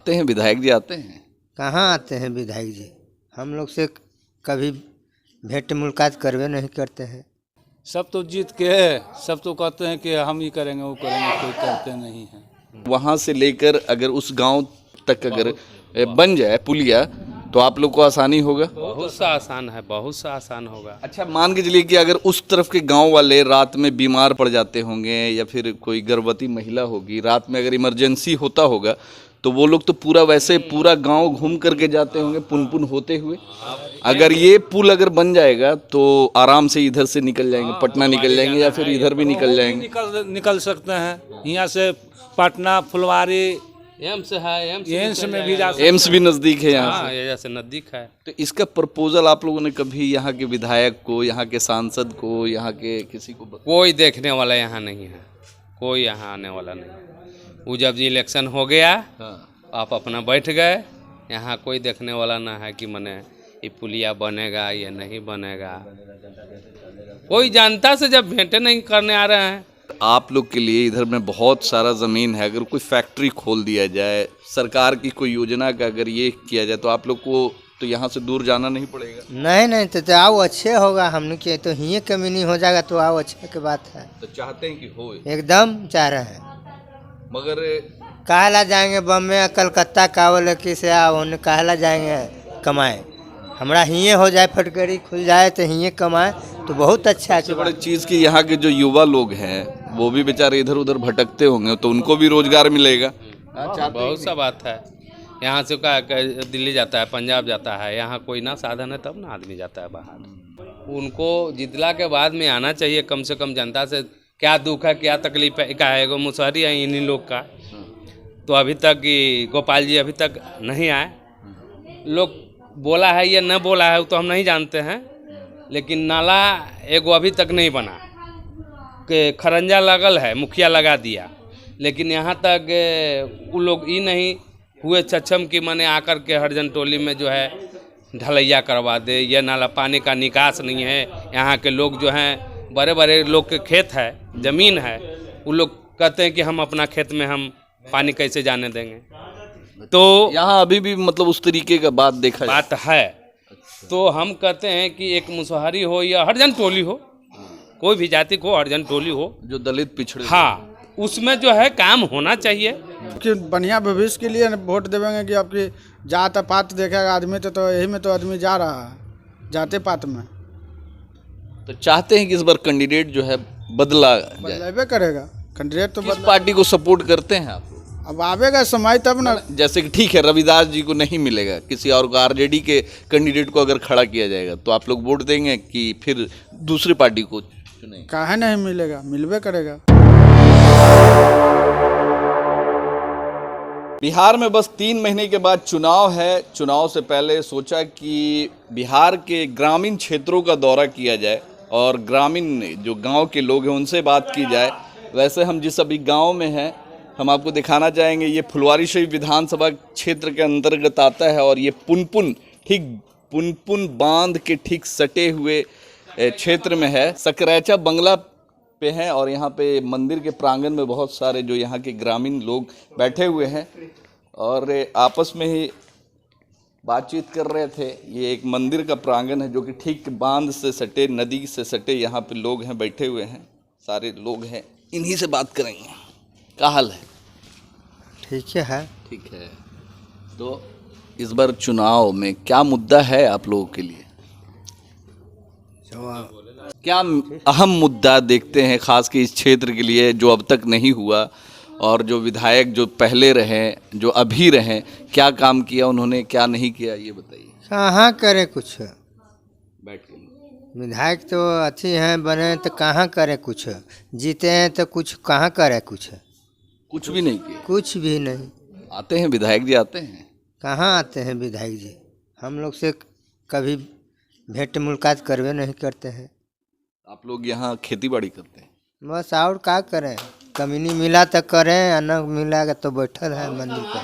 आते हैं विधायक जी आते हैं? कहाँ आते हैं विधायक जी, हम लोग से कभी भेंट मुलाकात करवे नहीं करते हैं। सब तो जीत के है, सब तो कहते हैं कि हम ही करेंगे वो करेंगे, कोई करते नहीं हैं। वहाँ से लेकर अगर उस गांव तक अगर बन जाए पुलिया तो आप लोग को आसानी होगा? बहुत सा आसान है, बहुत सा आसान होगा। अच्छा, मान के चलिए कि अगर उस तरफ के गांव वाले रात में बीमार पड़ जाते होंगे या फिर कोई गर्भवती महिला होगी, रात में अगर इमरजेंसी होता होगा तो वो लोग तो पूरा वैसे पूरा गांव घूम करके जाते होंगे पुन होते हुए। अगर ये पुल अगर बन जाएगा तो आराम से इधर से निकल जाएंगे, पटना निकल जाएंगे या फिर इधर भी निकल जाएंगे। निकल सकते हैं यहाँ से पटना, फुलवारी, एम्स है, एम्स में भी जा सकते हैं। एम्स भी नज़दीक है यहाँ हाँ, से। ये जैसे नजदीक है। तो इसका प्रपोजल आप लोगों ने कभी यहाँ के विधायक को, यहाँ के सांसद को, यहाँ के किसी को कोई देखने वाला यहाँ नहीं है, कोई यहाँ आने वाला नहीं। वो जब इलेक्शन हो गया आप अपना बैठ गए, यहाँ कोई देखने वाला ना है कि मने ये पुलिया बनेगा या नहीं बनेगा। कोई जनता से जब भेंटे नहीं करने आ रहे हैं। आप लोग के लिए इधर में बहुत सारा ज़मीन है, अगर कोई फैक्ट्री खोल दिया जाए, सरकार की कोई योजना का अगर ये किया जाए तो आप लोग को तो यहाँ से दूर जाना नहीं पड़ेगा। नहीं तो आओ अच्छे होगा, हमने के तो ही कमी नहीं हो जाएगा तो आओ अच्छे की बात है। तो चाहते हैं कि हो, एकदम चाह रहे हैं। मगर काहला जाएंगे बम्बे कलकत्ता कावल की से आओ, काहला जाएंगे कमाए, हमारा हिये हो जाए, फटकरी खुल जाए तो हिये कमाए तो बहुत अच्छा है। सबसे बड़ी चीज़ कि यहाँ के जो युवा लोग हैं वो भी बेचारे इधर उधर भटकते होंगे तो उनको भी रोजगार मिलेगा। बहुत सा बात है। यहाँ से का दिल्ली जाता है, पंजाब जाता है, यहाँ कोई ना साधन है तब ना आदमी जाता है बाहर। उनको जितला के बाद में आना चाहिए, कम से कम जनता से क्या दुख है, क्या तकलीफ है। क्या है, मुसहरी है इन्हीं लोग का, तो अभी तक गोपाल जी अभी तक नहीं आए। लोग बोला है या न बोला है तो हम नहीं जानते हैं, लेकिन नाला एगो अभी तक नहीं बना के खरंजा लगल है, मुखिया लगा दिया, लेकिन यहाँ तक वो लोग ये नहीं हुए सक्षम कि मैंने आकर के हरजन टोली में जो है ढलैया करवा दे। ये नाला पानी का निकास नहीं है। यहाँ के लोग जो हैं, बड़े बड़े लोग के खेत है, ज़मीन है, वो लोग कहते हैं कि हम अपना खेत में हम पानी कैसे जाने देंगे। तो यहाँ अभी भी मतलब उस तरीके का बात देखा बात है। तो हम कहते हैं कि एक मुसहरी हो या हरजन टोली हो, कोई भी जाति को हरजन टोली हो जो दलित पिछड़े, हाँ, उसमें जो है काम होना चाहिए कि बढ़िया भविष्य के लिए वोट देवेंगे कि आपकी जात पात देखेगा आदमी तो यही में तो आदमी जा रहा है जाते पात में। तो चाहते हैं कि इस बार कैंडिडेट जो है बदला जाए। बदलेबे करेगा कैंडिडेट तो किस पार्टी को सपोर्ट करते हैं आप? अब आवेगा समय तब ना। जैसे कि ठीक है रविदास जी को नहीं मिलेगा, किसी और को, आरजेडी के कैंडिडेट को अगर खड़ा किया जाएगा तो आप लोग वोट देंगे कि फिर दूसरी पार्टी को चुनेंगे? काहे नहीं मिलेगा, मिलबे करेगा। बिहार में बस 3 महीने के बाद चुनाव है। चुनाव से पहले सोचा कि बिहार के ग्रामीण क्षेत्रों का दौरा किया जाए और ग्रामीण जो गांव के लोग हैं उनसे बात की जाए। वैसे हम जिस अभी गांव में हैं हम आपको दिखाना चाहेंगे, ये फुलवारी शरीफ विधानसभा क्षेत्र के अंतर्गत आता है और ये पुनपुन बांध के ठीक सटे हुए क्षेत्र में है। सकरैचा बंगला पे है और यहाँ पे मंदिर के प्रांगण में बहुत सारे जो यहाँ के ग्रामीण लोग बैठे हुए हैं और आपस में ही बातचीत कर रहे थे। ये एक मंदिर का प्रांगण है जो कि ठीक बांध से सटे, नदी से सटे, यहाँ पे लोग हैं, बैठे हुए हैं, सारे लोग हैं, इन्हीं से बात करेंगे। क्या हाल है? ठीक है। ठीक है। तो इस बार चुनाव में क्या मुद्दा है आप लोगों के लिए? क्या अहम मुद्दा देखते हैं खास के इस क्षेत्र के लिए जो अब तक नहीं हुआ, और जो विधायक जो पहले रहे, जो अभी रहे, क्या काम किया उन्होंने, क्या नहीं किया, ये बताइए। कहाँ करे कुछ, बैठ के विधायक तो अच्छी हैं बने तो कहाँ करे कुछ, जीते हैं तो कुछ कहाँ करे कुछ भी नहीं किया। कुछ भी नहीं। आते हैं विधायक जी आते हैं? कहाँ आते हैं विधायक जी, हम लोग से कभी भेंट मुलाकात करवे नहीं करते हैं। आप लोग यहाँ खेती बाड़ी करते हैं? बस और क्या करें, कमीनी मिला तो करें, न मिला तो बैठल है मंदिर पर।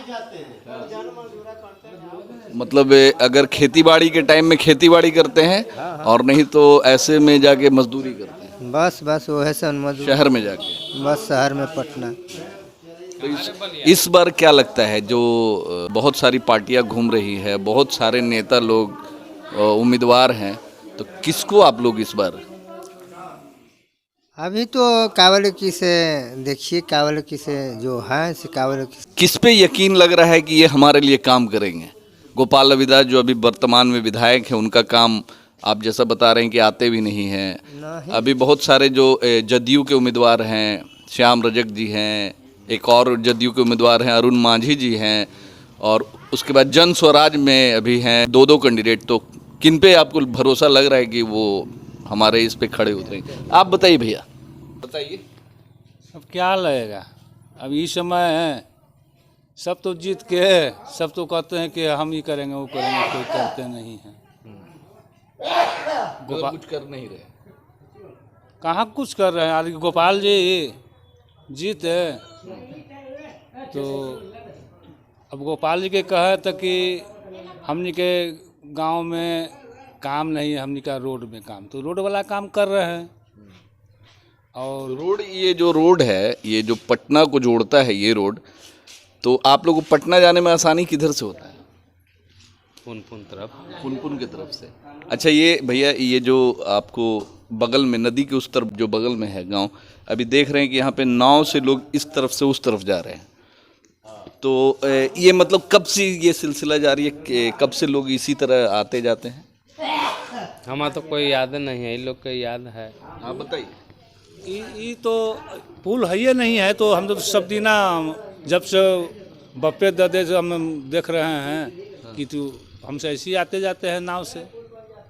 मतलब अगर खेती बाड़ी के टाइम में खेती बाड़ी करते हैं और नहीं तो ऐसे में जाके मजदूरी करते हैं? बस वह से मजदूर शहर में जाके? बस शहर में पटना। तो इस बार क्या लगता है, जो बहुत सारी पार्टियां घूम रही है, बहुत सारे नेता लोग उम्मीदवार हैं, तो किसको आप लोग इस बार? अभी तो कावल की से देखिए, कावल की से जो है से कावल की किस पे यकीन लग रहा है कि ये हमारे लिए काम करेंगे? गोपाल रविदास जो अभी वर्तमान में विधायक हैं, उनका काम आप जैसा बता रहे हैं कि आते भी नहीं हैं। अभी बहुत सारे जो जदयू के उम्मीदवार हैं, श्याम रजक जी हैं, एक और जदयू के उम्मीदवार हैं अरुण मांझी जी हैं, और उसके बाद जन स्वराज में अभी हैं दो कैंडिडेट। तो किन पे आपको भरोसा लग रहा है कि वो हमारे इस पे खड़े उतरेंगे? आप बताइए भैया, बताइए। अब क्या लगेगा, अब इस समय है, सब तो जीत के सब तो कहते हैं कि हम ही करेंगे वो करेंगे, कोई करते नहीं हैं। कुछ कर नहीं रहे, कहाँ कुछ कर रहे हैं। आज गोपाल जी जीते तो अब गोपाल जी के कहे तो कि हमनी के गांव में काम नहीं है, हमनी का रोड में काम, तो रोड वाला काम कर रहे हैं। और रोड, ये जो रोड है, ये जो पटना को जोड़ता है ये रोड, तो आप लोगों को पटना जाने में आसानी किधर से होता है? पुनपुन तरफ, पुनपुन की तरफ से। अच्छा ये भैया, ये जो आपको बगल में नदी के उस तरफ जो बगल में है गांव, अभी देख रहे हैं कि यहाँ पे नाव से लोग इस तरफ से उस तरफ जा रहे हैं, तो ये मतलब कब से ये सिलसिला जारी है कि कब से लोग इसी तरह आते जाते हैं? हमारा तो कोई याद नहीं है, इन लोग के याद है। आप बताइए। ये तो पुल है ही नहीं है, तो हम तो सब दिना जब से बप्पे दादे से हम देख रहे हैं कि तो हमसे ऐसे ही आते जाते हैं नाव से।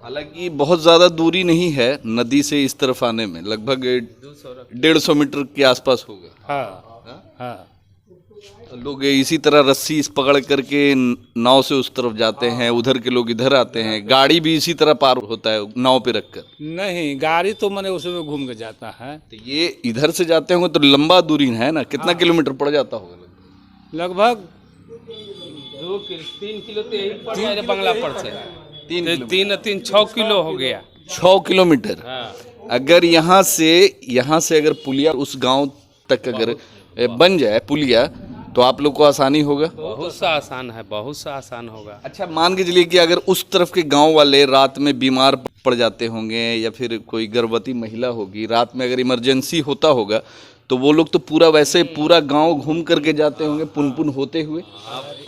हालांकि बहुत ज़्यादा दूरी नहीं है नदी से इस तरफ आने में, लगभग 150 मीटर के आसपास होगा। हाँ हाँ, लोग इसी तरह रस्सी इस पकड़ करके नाव से उस तरफ जाते हैं, उधर के लोग इधर आते हैं, गाड़ी भी इसी तरह पार होता है नाव पे रखकर। नहीं, गाड़ी तो मैंने उसमें घूम के जाता है। तो ये इधर से जाते होंगे तो लंबा दूरी है ना, कितना किलोमीटर पड़ जाता होगा? लगभग 3 किलो तो यही पड़ रहा है बंगला पर से। 6 किलो हो गया। 6 किलोमीटर। हाँ। अगर यहाँ से अगर पुलिया उस गांव तक अगर बन जाए पुलिया, तो आप लोग को आसानी होगा। बहुत सा आसान है, बहुत सा आसान होगा। अच्छा मान के चलिए कि अगर उस तरफ के गांव वाले रात में बीमार पड़ जाते होंगे, या फिर कोई गर्भवती महिला होगी, रात में अगर इमरजेंसी होता होगा, तो वो लोग तो पूरा वैसे पूरा गांव घूम करके जाते होंगे पुनपुन होते हुए।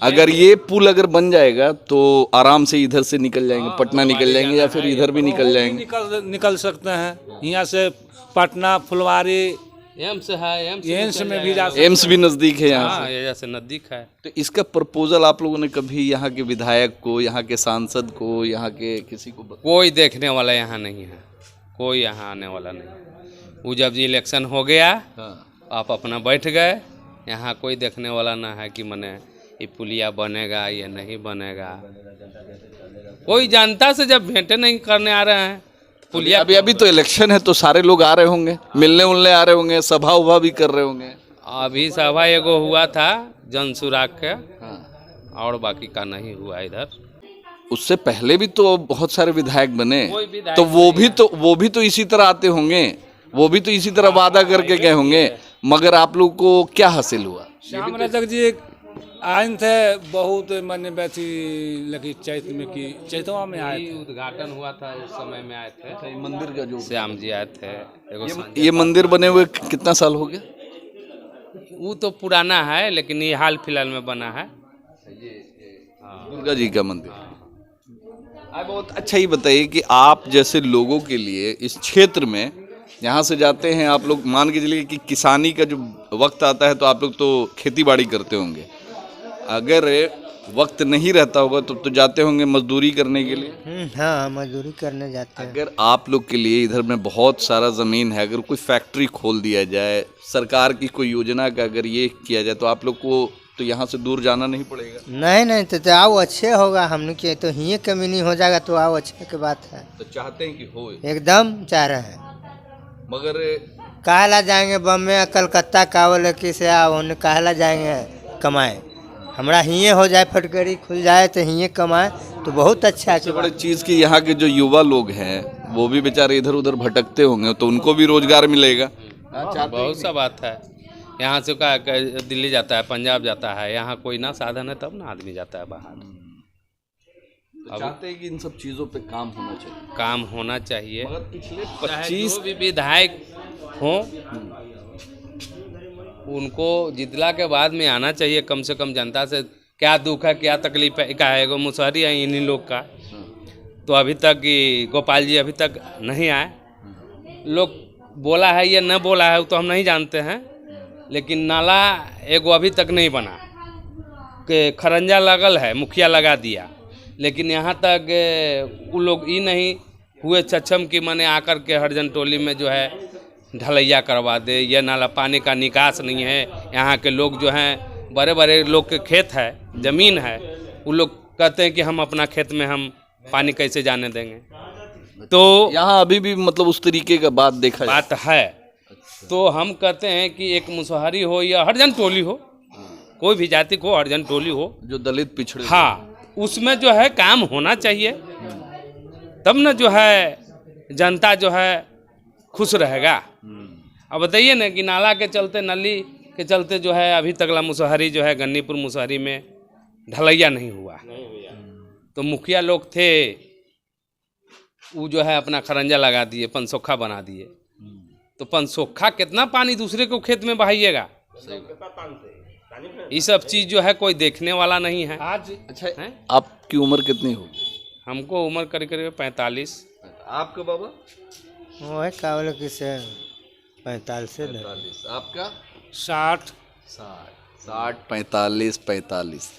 अगर ये पुल अगर बन जाएगा तो आराम से इधर से निकल जाएंगे, पटना निकल जाएंगे, या फिर इधर भी निकल जाएंगे। निकल सकते हैं यहाँ से पटना, फुलवारी, एम्स है, एम्स में भी जा सकते। एम्स भी नज़दीक है यहाँ हाँ, से। ये जैसे नजदीक है। तो इसका प्रपोजल आप लोगों ने कभी यहाँ के विधायक को, यहाँ के सांसद को, यहाँ के किसी को कोई देखने वाला यहाँ नहीं है, कोई यहाँ आने वाला नहीं। वो जब इलेक्शन हो गया, आप अपना बैठ गए, यहाँ कोई देखने वाला ना है कि मने ये पुलिया बनेगा या नहीं बनेगा। कोई जनता से जब भेंटे नहीं करने आ रहे हैं, पुलिया अभी तो इलेक्शन है तो सारे लोग आ रहे होंगे, मिलने उलने आ रहे होंगे, सभा उभा भी कर रहे होंगे। अभी सभा एगो हुआ था जनसुराग के, और बाकी का नहीं हुआ इधर। उससे पहले भी तो बहुत सारे विधायक बने, कोई विधायक तो वो भी तो इसी तरह आते होंगे, वो भी तो इसी तरह वादा करके गए होंगे, मगर आप लोग को क्या हासिल हुआ? श्याम रजक जी आए थे, बहुत मैंने बैठी लगी चैत्र में की चैतवा में आए थे। उद्घाटन हुआ था उस समय में आए थे। मंदिर का जो श्याम जी आए थे। ये मंदिर बने हुए कितना साल हो गया? वो तो पुराना है, लेकिन ये हाल फिलहाल में बना है। दुर्गा जी का मंदिर। आप बहुत अच्छा ही बताइए कि आप जैसे लोगों के लिए इस क्षेत्र में यहाँ से जाते हैं आप लोग, मान के चलिए कि किसानी का जो वक्त आता है तो आप लोग तो खेती बाड़ी करते होंगे, अगर वक्त नहीं रहता होगा तो जाते होंगे मजदूरी करने के लिए। हाँ, मजदूरी करने जाते हैं। अगर आप लोग के लिए इधर में बहुत सारा ज़मीन है, अगर कोई फैक्ट्री खोल दिया जाए, सरकार की कोई योजना का अगर ये किया जाए, तो आप लोग को तो यहाँ से दूर जाना नहीं पड़ेगा। नहीं तो आओ, अच्छे होगा। हमने के तो ही कमी नहीं हो जाएगा, तो आओ, अच्छे की बात है। तो चाहते हैं कि हो, एकदम चाह रहे हैं, मगर काहला जाएंगे बम्बे, कलकत्ता, कावल की से आओ, काहला जाएंगे कमाए। हमारा हिये हो जाए, फटकरी खुल जाए तो हिये कमाए, तो बहुत अच्छा है। सबसे बड़ी चीज़ कि यहाँ के जो युवा लोग हैं वो भी बेचारे इधर उधर भटकते होंगे, तो उनको भी रोजगार मिलेगा। बहुत सा बात है। यहाँ से का दिल्ली जाता है, पंजाब जाता है, यहाँ कोई ना साधन है तब ना आदमी जाता है बाहर। तो चाहते हैं कि इन सब चीज़ों पे काम होना चाहिए। काम होना चाहिए, मगर पिछले चाहे 25 जो भी विधायक हो उनको जितला के बाद में आना चाहिए, कम से कम जनता से क्या दुख है क्या तकलीफ है। क्या है वो मुसहरी है इन्हीं लोग का, तो अभी तक गोपाल जी अभी तक नहीं आए। लोग बोला है या न बोला है वो तो हम नहीं जानते हैं, लेकिन नाला एगो अभी तक नहीं बना कि खरंजा लगल है, मुखिया लगा दिया, लेकिन यहाँ तक वो लोग ये नहीं हुए सक्षम कि मैंने आकर के हरजन टोली में जो है ढलैया करवा दे। यह नाला पानी का निकास नहीं है। यहाँ के लोग जो हैं बड़े बड़े लोग के खेत है, ज़मीन है, वो लोग कहते हैं कि हम अपना खेत में हम पानी कैसे जाने देंगे। तो यहाँ अभी भी मतलब उस तरीके का बात देखा जाए। बात है। तो हम कहते हैं कि एक मुसहरी हो या हरजन टोली हो, कोई भी जाति को हरजन टोली हो जो दलित पिछड़े, हाँ, उसमें जो है काम होना चाहिए, तब न जो है जनता जो है खुश रहेगा। अब बताइए ना कि नाला के चलते, नली के चलते जो है अभी तकला मुसहरी जो है गन्नीपुर मुसहरी में ढलैया नहीं हुआ। तो मुखिया लोग थे वो जो है अपना खरंजा लगा दिए, पनसोखा बना दिए। तो पनसोखा कितना पानी दूसरे को खेत में बहाइएगा। ये सब चीज़ जो है कोई देखने वाला नहीं है। आज अच्छा है? आपकी उम्र कितनी होगी? हमको उम्र करीब करीब 45। आपका बाबा? वही का बोले कि से 45 से 45। आपका? 60। 60, 45।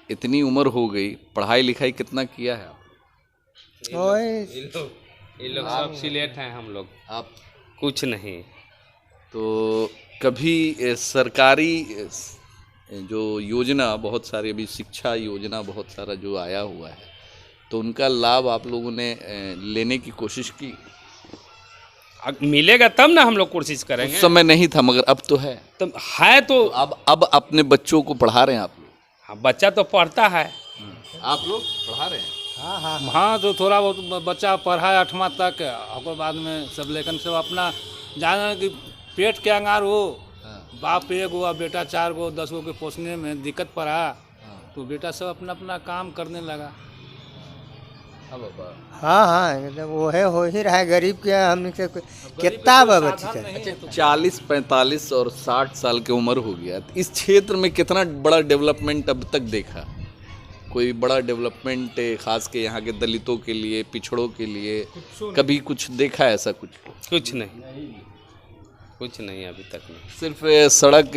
इतनी उम्र हो गई, पढ़ाई लिखाई कितना किया है आप? ये लोग सब सिलेट हैं, हम लोग आप कुछ नहीं। तो कभी सरकारी जो योजना बहुत सारी, अभी शिक्षा योजना बहुत सारा जो आया हुआ है, तो उनका लाभ आप लोगों ने लेने की कोशिश की? मिलेगा तब ना हम लोग कोशिश उस करेंगे। समय नहीं था मगर अब तो है। तो है तो अब अपने बच्चों को पढ़ा रहे हैं आप लोग? हाँ, बच्चा तो पढ़ता है। आप लोग पढ़ा रहे हैं? हाँ, तो थोड़ा बहुत बच्चा पढ़ा है 8वां तक, और बाद में सब लेकिन सब अपना जाना कि पेट के अंगार हो, बाप 1 गो बेटा 4 गो 10 गो के पोसने में दिक्कत पड़ा, तो बेटा सब अपना अपना काम करने लगा। हाँ मतलब वो है हो ही रहा है। गरीब के हमने से कितना बच्ची करे। 40, 45 और 60 साल की उम्र हो गया, तो इस क्षेत्र में कितना बड़ा डेवलपमेंट अब तक देखा? कोई बड़ा डेवलपमेंट खास के यहाँ के दलितों के लिए, पिछड़ों के लिए कभी कुछ देखा है ऐसा? कुछ नहीं अभी तक नहीं। सिर्फ सड़क,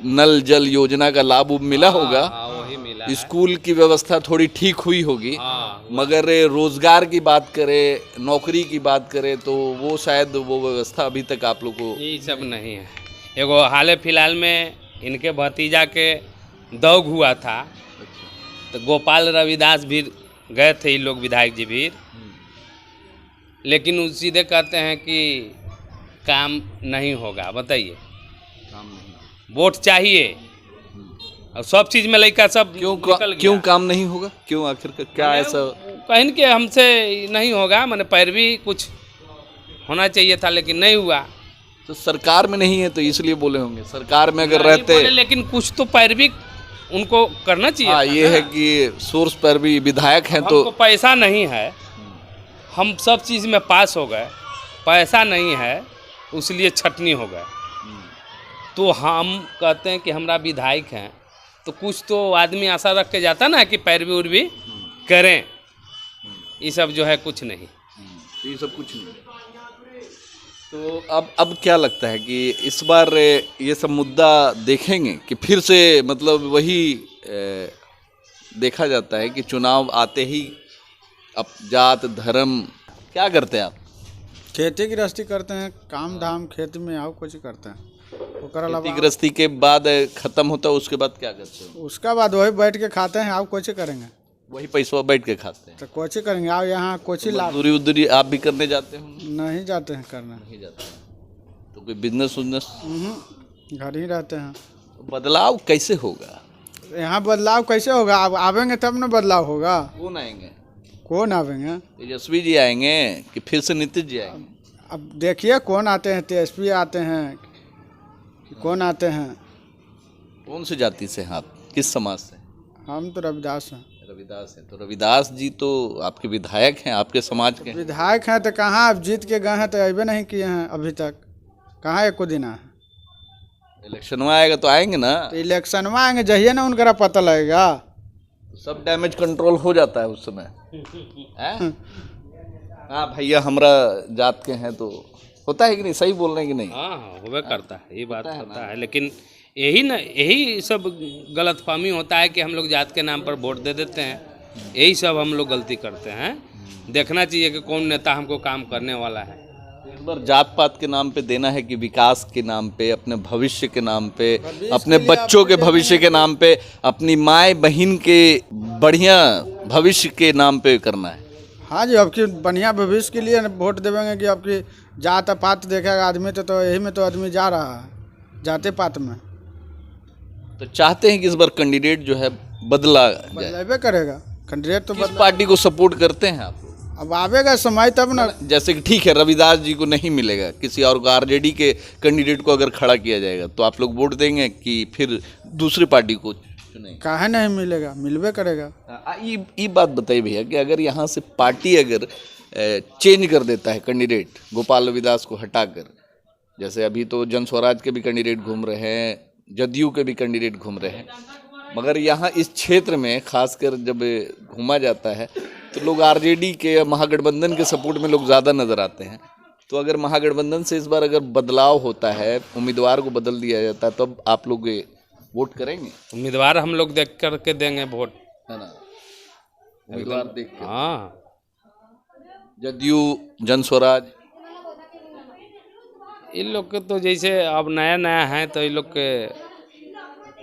नल जल योजना का लाभ मिला होगा। वही मिला। स्कूल की व्यवस्था थोड़ी ठीक हुई होगी, मगर रोजगार की बात करें, नौकरी की बात करें, तो वो शायद वो व्यवस्था अभी तक आप लोग को ये सब नहीं है। एगो हाल फिलहाल में इनके भतीजा के दौग हुआ था, तो गोपाल रविदास भी गए थे, ये लोग विधायक जी भी, लेकिन वो सीधे कहते हैं कि काम नहीं होगा। बताइए, काम नहीं, वोट चाहिए और सब चीज़ में लड़का सब क्यों काम नहीं होगा? क्यों आखिर क्या ऐसा? कहीं के हमसे नहीं होगा, मैंने पैरवी कुछ होना चाहिए था लेकिन नहीं हुआ। तो सरकार में नहीं है तो इसलिए बोले होंगे। सरकार में अगर रहते, लेकिन कुछ तो पैरवी उनको करना चाहिए। हाँ, ये है कि सोर्स पर भी विधायक हैं तो हमको पैसा नहीं है, हम सब चीज़ में पास हो गए, पैसा नहीं है इसलिए छटनी हो गए। तो हम कहते हैं कि हमारा विधायक हैं, तो कुछ तो आदमी आशा रख के जाता ना कि पैरवी उर्वी करें। ये सब जो है कुछ नहीं, ये सब कुछ नहीं। तो अब क्या लगता है कि इस बार ये सब मुद्दा देखेंगे कि फिर से मतलब वही देखा जाता है कि चुनाव आते ही अब जात धर्म क्या करते हैं आप? खेती गृहस्थी करते हैं, काम धाम खेत में आओ कुछ करते हैं। खेती गृहस्थी के बाद खत्म होता है, उसके बाद क्या करते हैं? उसका बाद वही बैठ के खाते हैं। आप कुछ करेंगे? वही पैसा बैठ के खाते हैं। तो कुछ करेंगे? आओ यहाँ कुछ लाभ। मजदूरी उधरी आप भी करने जाते हो? नहीं जाते हैं करना। नहीं जाते हैं। तो कोई बिजनेस उजनेस? घर ही रहते हैं। बदलाव कैसे होगा यहाँ? बदलाव कैसे होगा? आप आवेंगे तब ना बदलाव होगा। कौन आएंगे? कौन आवेंगे? तेजस्वी जी आएंगे कि फिर से नीतीश जी आएंगे? अब देखिए कौन आते हैं। तेजस्वी आते हैं कि कौन आते हैं। कौन सी जाति से हैं आप, किस समाज से? हम तो रविदास हैं। रविदास हैं। तो रविदास जी तो आपके विधायक हैं, आपके समाज के हैं। विधायक हैं तो कहाँ आप जीत के गए हैं तो अबे नहीं किए हैं अभी तक, कहाँ एको दिन आए हैं। इलेक्शन में आएगा तो आएंगे ना, तो इलेक्शन में आएंगे जहिए ना उनका पता लगेगा। सब डैमेज कंट्रोल हो जाता है उस समय हैं? हाँ भैया हमरा जात के हैं तो होता है कि नहीं, सही बोल रहे हैं कि नहीं? हाँ हाँ होवे करता है, ये बात होता है। लेकिन यही सब गलतफहमी होता है कि हम लोग जात के नाम पर वोट दे देते हैं, यही सब हम लोग गलती करते हैं। देखना चाहिए कि कौन नेता हमको काम करने वाला है। इस बार जात पात के नाम पे देना है कि विकास के नाम पे, अपने भविष्य के नाम पे, अपने बच्चों के भविष्य के नाम पे, अपनी माए बहन के बढ़िया भविष्य के नाम पे करना है। हाँ जी, आपकी बढ़िया भविष्य के लिए वोट देवेंगे कि आपकी जात पात देखेगा आदमी तो यही में तो आदमी जा रहा है जाते पात में। तो चाहते हैं कि इस बार कैंडिडेट जो है बदला जाए। बदलावे करेगा कैंडिडेट तो किस पार्टी को सपोर्ट करते हैं आप? अब आवेगा समय तब ना। जैसे कि ठीक है रविदास जी को नहीं मिलेगा, किसी और को, आरजेडी के कैंडिडेट को अगर खड़ा किया जाएगा तो आप लोग वोट देंगे कि फिर दूसरी पार्टी को चुनेंगे? काहे नहीं मिलेगा, मिलवे करेगा। ये बात बताइए भैया कि अगर यहाँ से पार्टी अगर चेंज कर देता है कैंडिडेट, गोपाल रविदास को हटाकर, जैसे अभी तो जन स्वराज के भी कैंडिडेट घूम रहे हैं, जदयू के भी कैंडिडेट घूम रहे हैं, मगर यहाँ इस क्षेत्र में खासकर जब घूमा जाता है तो लोग आरजेडी के या महागठबंधन के सपोर्ट में लोग ज़्यादा नज़र आते हैं। तो अगर महागठबंधन से इस बार अगर बदलाव होता है, उम्मीदवार को बदल दिया जाता है, तब आप लोग वोट करेंगे? उम्मीदवार हम लोग देख करके देंगे वोट, है ना, उम्मीदवार देख के। हाँ। जदयू, जन स्वराज, इन लोग के तो जैसे अब नया नया है तो इन लोग के।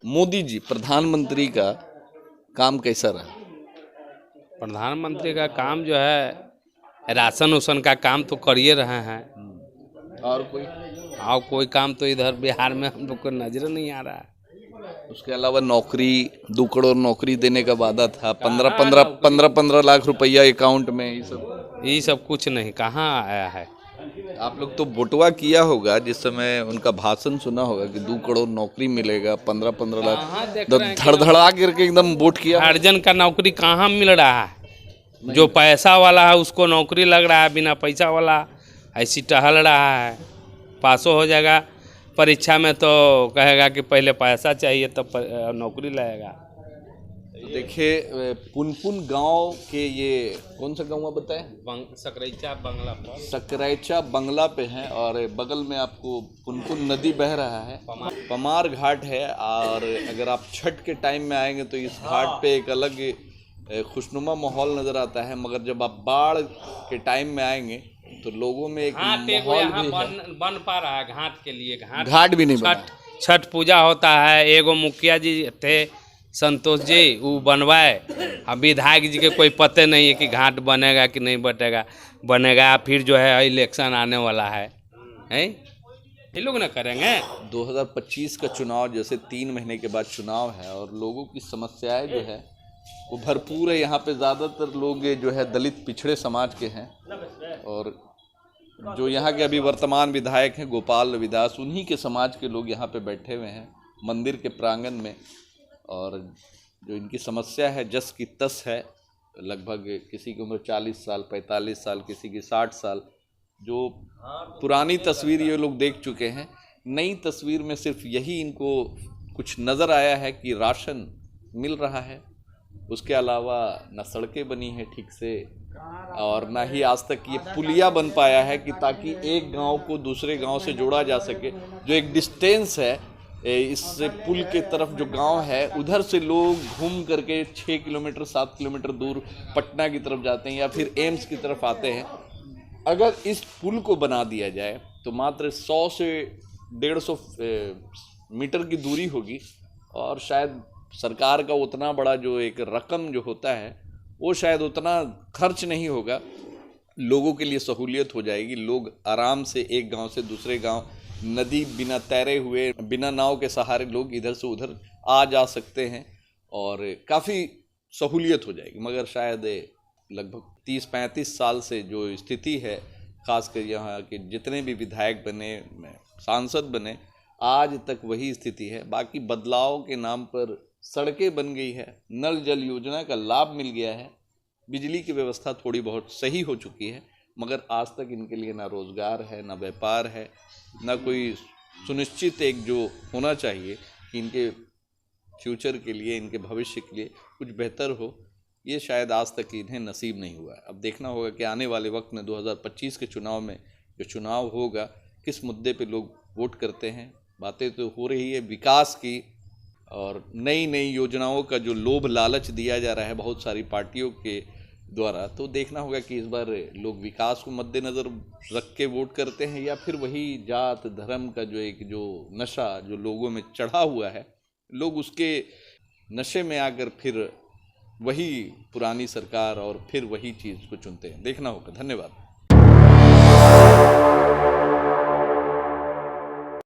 मोदी जी प्रधानमंत्री का काम कैसा रहा? प्रधानमंत्री का काम जो है राशन उसन का काम तो कर ही रहे हैं, और कोई काम तो इधर बिहार में हम लोग को नजर नहीं आ रहा है। उसके अलावा नौकरी, 2 करोड़ नौकरी देने का वादा था, 15 लाख रुपया अकाउंट में, ये सब कुछ नहीं, कहाँ आया है। आप लोग तो वोटवा किया होगा, जिस समय उनका भाषण सुना होगा कि 2 करोड़ नौकरी मिलेगा, 15 लाख, धड़धड़ा करके एकदम वोट किया। अर्जन का नौकरी कहाँ मिल रहा है? जो पैसा वाला है उसको नौकरी लग रहा है, बिना पैसा वाला ऐसी टहल रहा है। पासो हो जाएगा परीक्षा में तो कहेगा कि पहले पैसा चाहिए तब नौकरी लगेगा। तो देखिए पुनपुन गांव के, ये कौन सा गांव बताएं? सकरैचा बंगला पर, सकरैचा बंगला पे हैं और बगल में आपको पुनपुन नदी बह रहा है, पमार घाट है। और अगर आप छठ के टाइम में आएंगे तो इस घाट पे एक अलग खुशनुमा माहौल नज़र आता है, मगर जब आप बाढ़ के टाइम में आएंगे तो लोगों में एक माहौल भी है। बन पा रहा है घाट के लिए, घाट भी नहीं बना। छठ पूजा होता है, एगो मुखिया जी थे संतोष जी, वो बनवाए। अब विधायक जी के कोई पते नहीं है कि घाट बनेगा कि नहीं बनेगा। फिर जो है इलेक्शन आने वाला है, ये लोग ना करेंगे। 2025 का चुनाव, जैसे 3 महीने के बाद चुनाव है और लोगों की समस्याएं जो है वो भरपूर है। यहाँ पे ज़्यादातर लोग जो है दलित पिछड़े समाज के हैं और जो यहाँ के अभी वर्तमान विधायक हैं गोपाल रविदास, उन्हीं के समाज के लोग यहाँ पे बैठे हुए हैं मंदिर के प्रांगण में। और जो इनकी समस्या है जस की तस है, लगभग किसी की उम्र 40 साल, 45 साल, किसी की 60 साल। जो पुरानी तस्वीर ये लोग देख चुके हैं, नई तस्वीर में सिर्फ यही इनको कुछ नज़र आया है कि राशन मिल रहा है। उसके अलावा न सड़कें बनी हैं ठीक से और ना ही आज तक ये पुलिया बन पाया है कि ताकि एक गांव को दूसरे गांव से जोड़ा जा सके। जो एक डिस्टेंस है, इस पुल के तरफ जो गांव है उधर से लोग घूम करके 6 किलोमीटर 7 किलोमीटर दूर पटना की तरफ जाते हैं या फिर एम्स की तरफ आते हैं। अगर इस पुल को बना दिया जाए तो मात्र 100 से 150 मीटर की दूरी होगी और शायद सरकार का उतना बड़ा जो एक रकम जो होता है वो शायद उतना खर्च नहीं होगा। लोगों के लिए सहूलियत हो जाएगी, लोग आराम से एक गांव से दूसरे गांव नदी बिना तैरे हुए, बिना नाव के सहारे लोग इधर से उधर आ जा सकते हैं और काफ़ी सहूलियत हो जाएगी। मगर शायद लगभग 30-35 साल से जो स्थिति है, ख़ासकर यहाँ के जितने भी विधायक बने, सांसद बने, आज तक वही स्थिति है। बाकी बदलाव के नाम पर सड़कें बन गई है, नल जल योजना का लाभ मिल गया है, बिजली की व्यवस्था थोड़ी बहुत सही हो चुकी है, मगर आज तक इनके लिए ना रोज़गार है, ना व्यापार है, ना कोई सुनिश्चित एक जो होना चाहिए कि इनके फ्यूचर के लिए, इनके भविष्य के लिए कुछ बेहतर हो, ये शायद आज तक इन्हें नसीब नहीं हुआ है। अब देखना होगा कि आने वाले वक्त में 2025 के चुनाव में जो चुनाव होगा, किस मुद्दे पे लोग वोट करते हैं। बातें तो हो रही है विकास की और नई नई योजनाओं का जो लोभ लालच दिया जा रहा है बहुत सारी पार्टियों के द्वारा, तो देखना होगा कि इस बार लोग विकास को मद्देनज़र रख के वोट करते हैं या फिर वही जात धर्म का जो एक जो नशा जो लोगों में चढ़ा हुआ है, लोग उसके नशे में आकर फिर वही पुरानी सरकार और फिर वही चीज़ को चुनते हैं। देखना होगा। धन्यवाद।